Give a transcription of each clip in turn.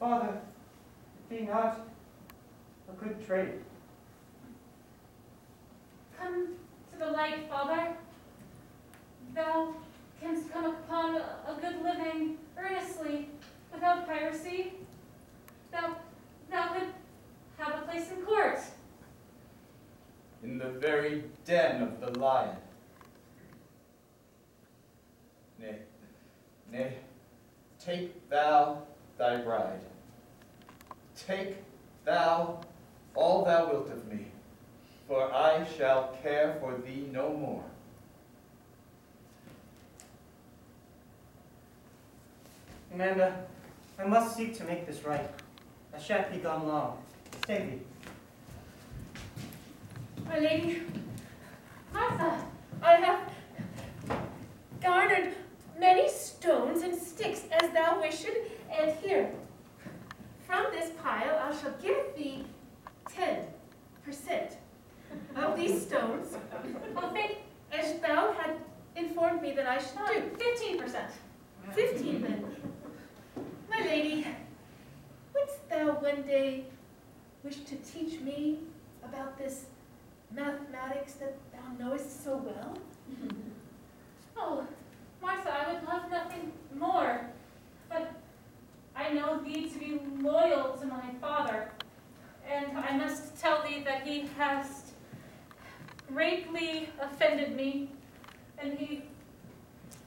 Father, it be not a good trade. Come to the light, Father. Thou canst come upon a good living earnestly, without piracy. Thou could have a place in court. In the very den of the lion. Nay, take thou thy bride. Take thou all thou wilt of me, for I shall care for thee no more. Amanda, I must seek to make this right. I shan't be gone long. Stay thee. My lady, Martha, I have garnered many stones and sticks as thou wishest, and here, from this pile I shall give thee 10% of these stones, of it as thou had informed me that I should do. 15%. 15 then. My lady, wouldst thou one day wish to teach me about this mathematics that thou knowest so well? Oh, Martha, I would love nothing more, but I know thee to be loyal to my father, and I must tell thee that he has greatly offended me, and he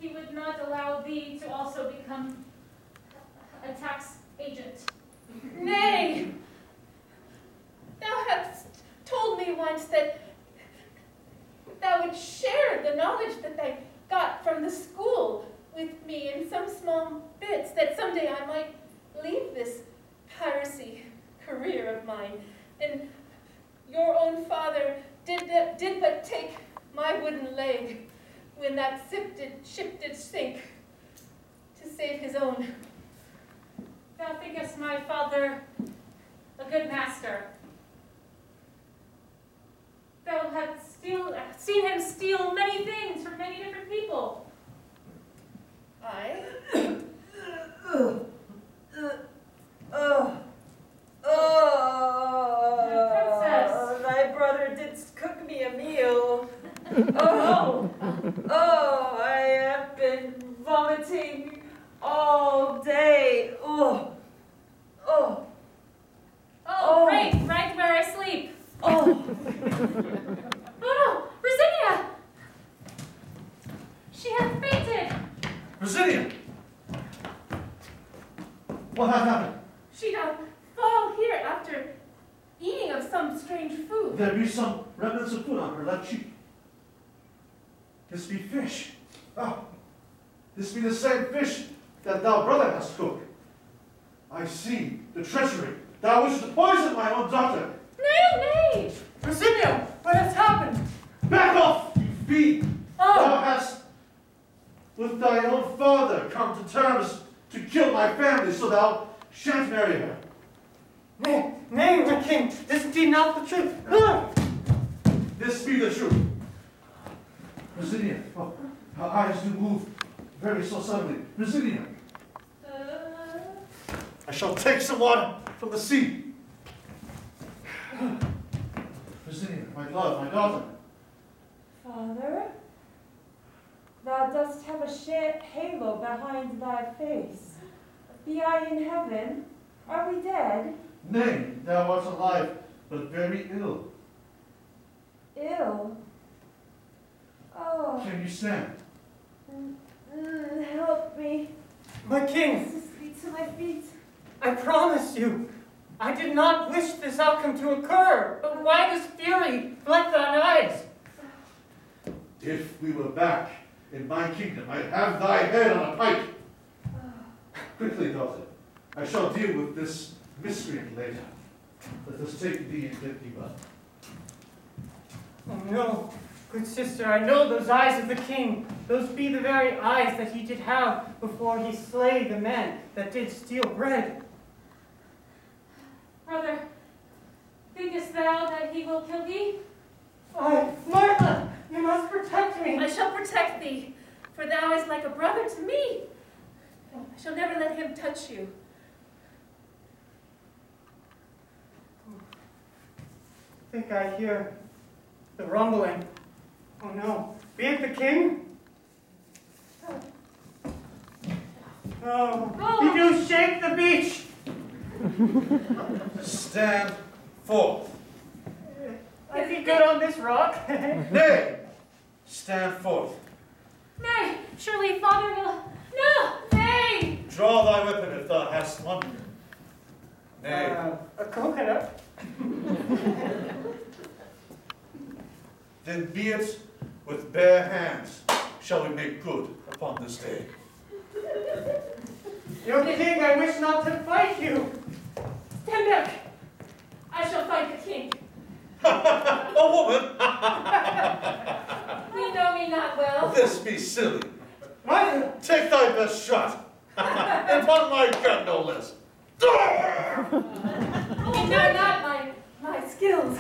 would not allow thee to also become a tax agent. Nay! Thou hast told me once that thou would share the knowledge that thou got from the school with me in some small bits, that someday I might leave this piracy career of mine. And your own father did but take my wooden leg when that ship did sink to save his own. Thou thinkest my father a good master. Thou hast seen him steal many things from many different people. I? Princess. Thy brother didst cook me a meal. I have been vomiting all day. Right where I sleep. Oh no, Rosinia! She hath fainted. Rosinia! What hath happened? She hath fall here after eating of some strange food. There be some remnants of food on her left cheek. This be fish. This be the same fish that thou brother hast cooked. I see the treachery. Thou wishest to poison my own daughter. Nay! Rosinia, what has happened? Back off, you fiend! Thou hast, with thy own father, come to terms to kill my family, so thou shan't marry her. Nay, my king, this be not the truth. This be the truth. Rosinia, her eyes do move very so suddenly. Rosinia. I shall take some water from the sea. Rosinia, my love, my daughter. Father, thou dost have a halo behind thy face. Be I in heaven? Are we dead? Nay, thou art alive, but very ill. Ill? Oh. Can you stand? Help me. My king, Assist me to my feet. I promise you, I did not wish this outcome to occur, but why this fury flood thine eyes? If we were back in my kingdom, I'd have thy head on a pike. Quickly, daughter. I shall deal with this miscreant later. Let us take thee and get thee well. Oh no, good sister, I know those eyes of the king. Those be the very eyes that he did have before he slay the men that did steal bread. Brother, thinkest thou that he will kill thee? Martha, you must protect me. I shall protect thee, for thou is like a brother to me. I shall never let him touch you. think I hear the rumbling. Oh no, be it the king? Oh, he do shake the beach. Stand forth. Is he good on this rock? Nay, stand forth. Nay, surely father will. No, nay! Draw thy weapon if thou hast one. Nay. A coconut. Then be it with bare hands shall we make good upon this day. Your king, I wish not to fight you. Stand back! I shall fight the king. A woman? You know me not well. This be silly. Martha! Take thy best shot. Upon my gun, no less. You know not my skills.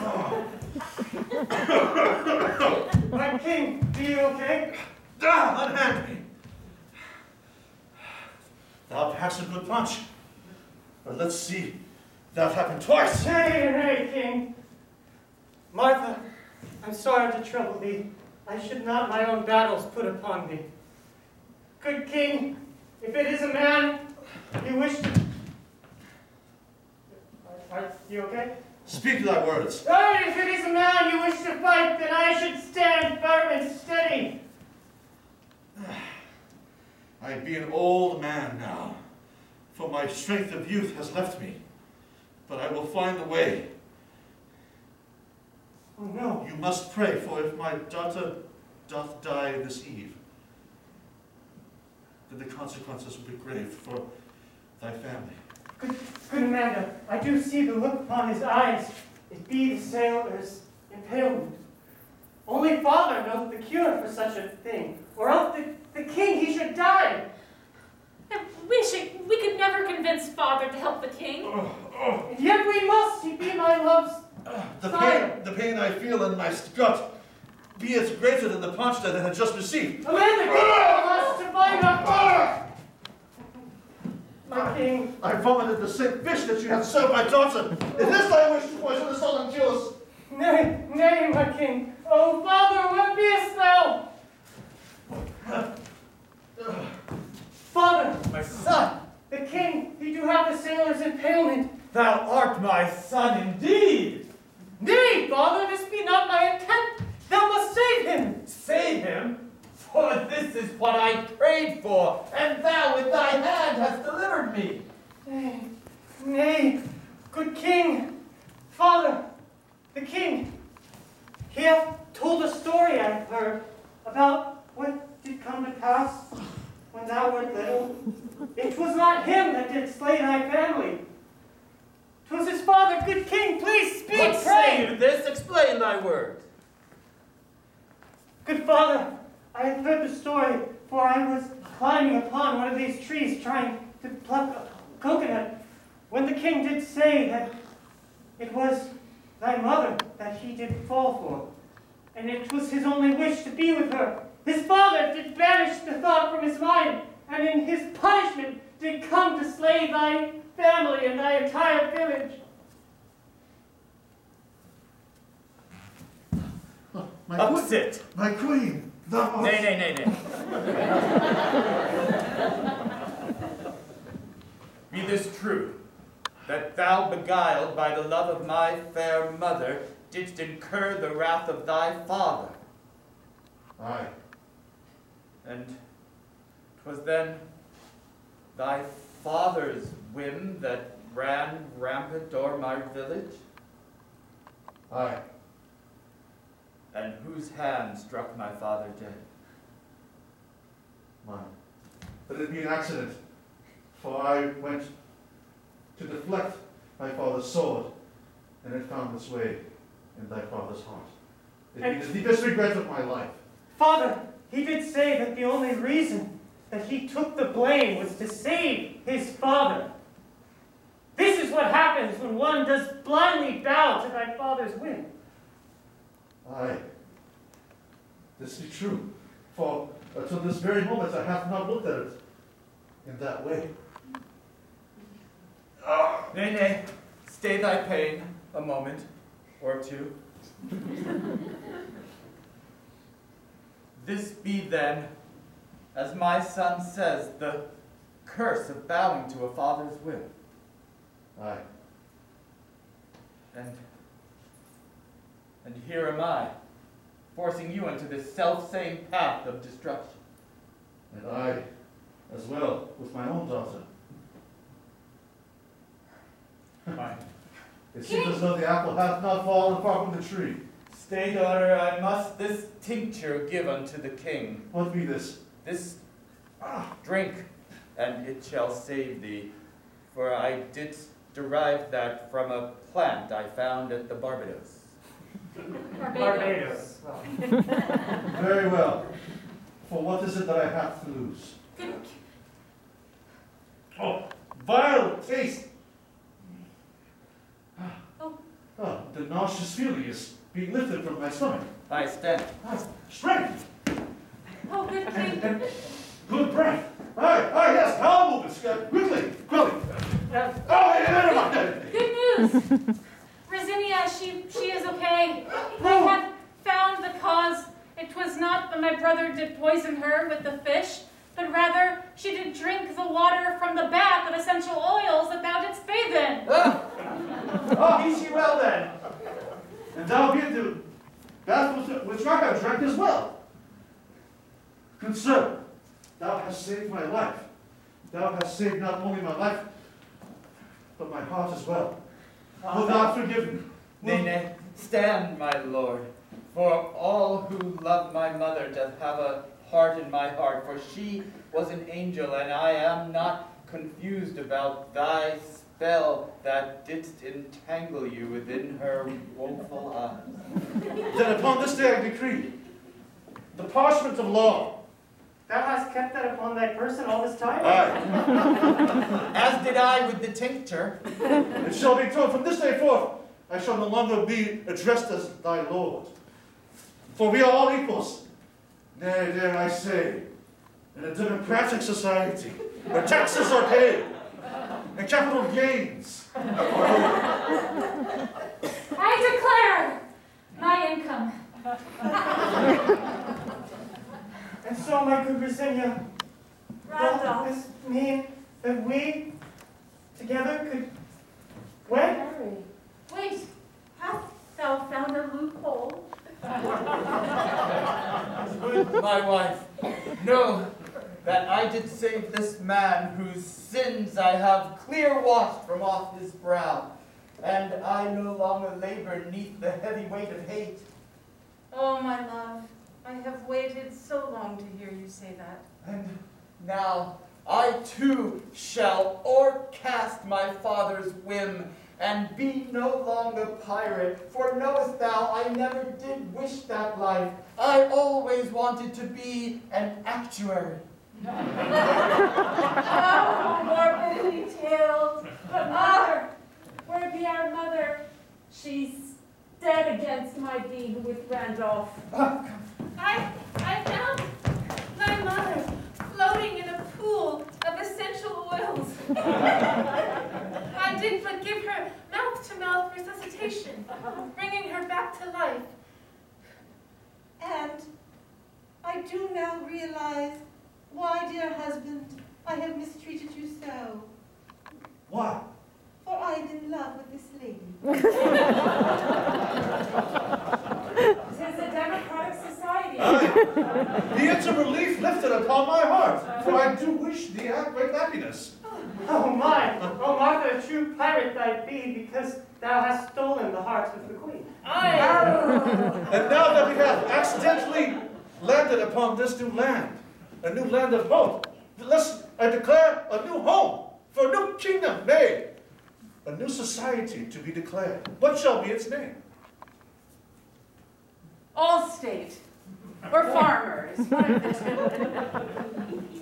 My king, be you okay? Unhand me. Thou hast a good punch. But let's see that happen twice. Nay, king. Martha, I'm sorry to trouble thee. I should not my own battles put upon thee. Good king, if it is a man you wish to... Are you okay? Speak thy words. Oh, if it is a man you wish to fight, then I should stand firm and steady. I be an old man now, for my strength of youth has left me. But I will find the way. Oh no. You must pray, for if my daughter doth die this eve, then the consequences will be grave for thy family. Good Amanda, I do see the look upon his eyes. It be the sailor's impalement. Only father knows the cure for such a thing, or else the king he should die. We could never convince father to help the king. And yet we must, he be my love's sire. The pain I feel in my gut, be it greater than the punch that I had just received. Amanda, compel us to find our father. My king. I vomited the same fish that you have served my daughter. It is thy wish to poison the soul and kill us. Nay, nay, my king. Oh, father, what beest thou? Father, My son, the king, he do have the sailor's impalement. thou art my son indeed. Nay, father, this be not my intent. Thou must save him. Save him, for this is what I prayed for, and thou with thy hand hast delivered me. Nay, nay, good king. Father, the king, he hath told a story I have heard about what did come to pass when thou wert little. It was not him that did slay thy family. 'Twas his father, good king, please speak, What say pray. you this? Explain thy words. Good father, I have heard the story, for I was climbing upon one of these trees trying to pluck a coconut, when the king did say that it was thy mother that he did fall for, and it was his only wish to be with her. His father did banish the thought from his mind, and in his punishment did come to slay thy family and thy entire village. My Sit. my queen, thou art... Nay. Be this true, that thou, beguiled by the love of my fair mother, didst incur the wrath of thy father. Aye. And 'twas then thy father's whim that ran rampant o'er my village, Aye. and whose hand struck my father dead. Mine. But it be an accident, for I went to deflect my father's sword, and it found its way in thy father's heart. It be the deepest regret of my life. Father, he did say that the only reason that he took the blame was to save his father. This is what happens when one does blindly bow to thy father's whim. Aye. This be true, for until this very moment I have not looked at it in that way. Nay, stay thy pain a moment or two. This be then, as my son says, the curse of bowing to a father's will. Aye. And here am I, forcing you into this self-same path of destruction. And I, as well, with my own daughter. Fine. It seems as though the apple hath not fallen far from the tree. Stay, daughter, I must this tincture give unto the king. What be this? This drink, and it shall save thee. For I did derive that from a plant I found at the Barbados. Barbados. Very well. For what is it that I have to lose? Oh, vile taste! Oh, the nauseous feeling is being lifted from my stomach. I stand. Strength! Oh, good king. And good breath. Aye, yes, bowel movements. Quickly. Oh, never mind. Good news. Rosinia, she is okay. I have found the cause. It was not that my brother did poison her with the fish, but rather she did drink the water from the bath of essential oils that thou didst bathe in. Be she well then. And thou be the bath which I have drank as well. Good sir, thou hast saved my life. Thou hast saved not only my life, but my heart as well. Will thou forgive me? Nay, stand, my lord. For all who love my mother doth have a part in my heart, for she was an angel, and I am not confused about thy spell that didst entangle you within her woeful eyes. Then upon this day I decree the parchment of law. Thou hast kept that upon thy person all this time? Aye. As did I with the tincture. It shall be told from this day forth, I shall no longer be addressed as thy lord. For we are all equals. Nay, dare I say, in a democratic society, where taxes are paid, and capital gains are over. I declare my income. And so, my good Rosinia, Randolph. does this mean that we together could wed? Mary. Wait, hast thou found a loophole? My wife, know that I did save this man whose sins I have clear washed from off his brow, and I no longer labor neath the heavy weight of hate. Oh, my love, I have waited so long to hear you say that. And now I too shall o'ercast my father's whim, and be no longer pirate, for knowest thou I never did wish that life. I always wanted to be an actuary. Oh, morbidly tales. But mother, where be our mother? She's dead against my deed with Randolph. I found my mother floating in a pool of essential oils. I did but give her mouth-to-mouth resuscitation, bringing her back to life. And I do now realize why, dear husband, I have mistreated you so. Why? For I am in love with this lady. Tis a democratic society. Aye. Be it a relief lifted upon my heart, for I do wish thee great happiness. Oh my! Oh Martha, a true pirate thy be, because thou hast stolen the hearts of the queen. And now that we have accidentally landed upon this new land, a new land of hope, I declare a new home for a new kingdom made, a new society to be declared. What shall be its name? All state, or farmers.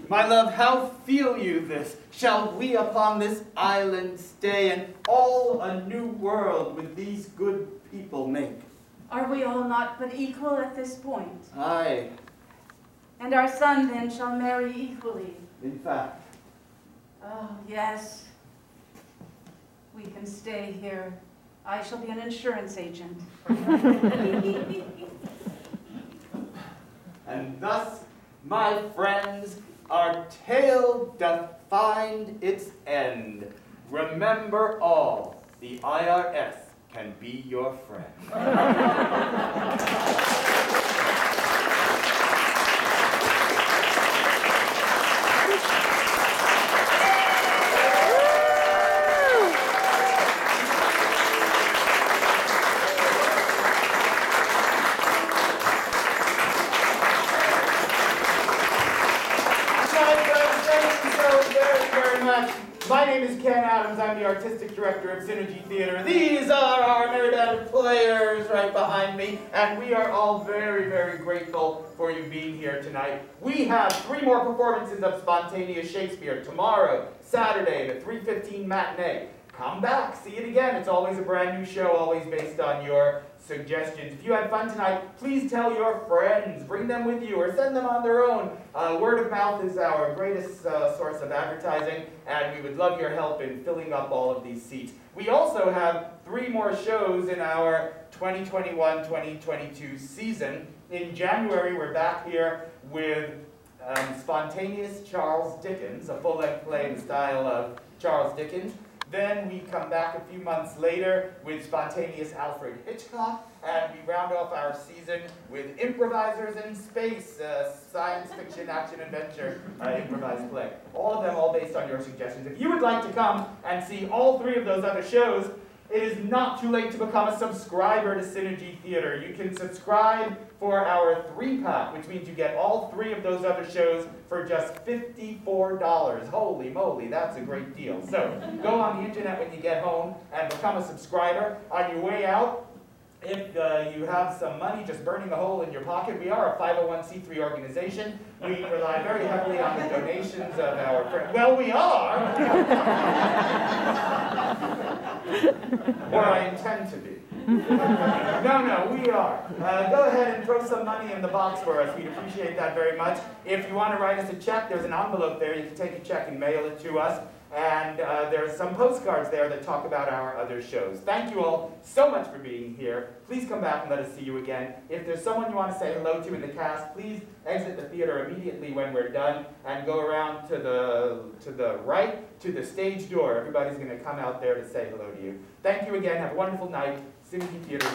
My love, how feel you this? Shall we upon this island stay, and all a new world with these good people make? Are we all not but equal at this point? Aye, And our son then shall marry equally. in fact. Oh, yes. We can stay here I shall be an insurance agent. And thus, my friends, our tale doth find its end. Remember all, the IRS can be your friend. My name is Ken Adams. I'm the artistic director of Synergy Theater. These are our merry band of players right behind me, and we are all very, very grateful for you being here tonight. We have 3 more performances of Spontaneous Shakespeare tomorrow, Saturday, the 3:15 matinee. Come back, see it again. It's always a brand new show, always based on your suggestions. If you had fun tonight, please tell your friends. Bring them with you or send them on their own. Word of mouth is our greatest source of advertising, and we would love your help in filling up all of these seats. We also have 3 more shows in our 2021-2022 season. In January, we're back here with Spontaneous Charles Dickens, a full-length play in the style of Charles Dickens. Then we come back a few months later with Spontaneous Alfred Hitchcock, and we round off our season with Improvisers in Space, science fiction, action, adventure, improvised play. All of them all based on your suggestions. If you would like to come and see all 3 of those other shows, it is not too late to become a subscriber to Synergy Theater. You can subscribe for our 3-pack, which means you get all 3 of those other shows for just $54. Holy moly, that's a great deal. So go on the internet when you get home and become a subscriber. On your way out, if you have some money just burning a hole in your pocket, we are a 501c3 organization. We rely very heavily on the donations of our friends. Well, we are! Or I intend to be. No, we are. Go ahead and throw some money in the box for us. We'd appreciate that very much. If you want to write us a check, there's an envelope there. You can take a check and mail it to us. And there's some postcards there that talk about our other shows. Thank you all so mumuch for being here. Please come back and let us see you again. If there's someone you want to say hello to in the cast, please exit the theater immediately when we're done and go around to the right to the stage door. Everybody's going to come out there to say hello to you. Thank you again. Have a wonderful night. Synergy Theater.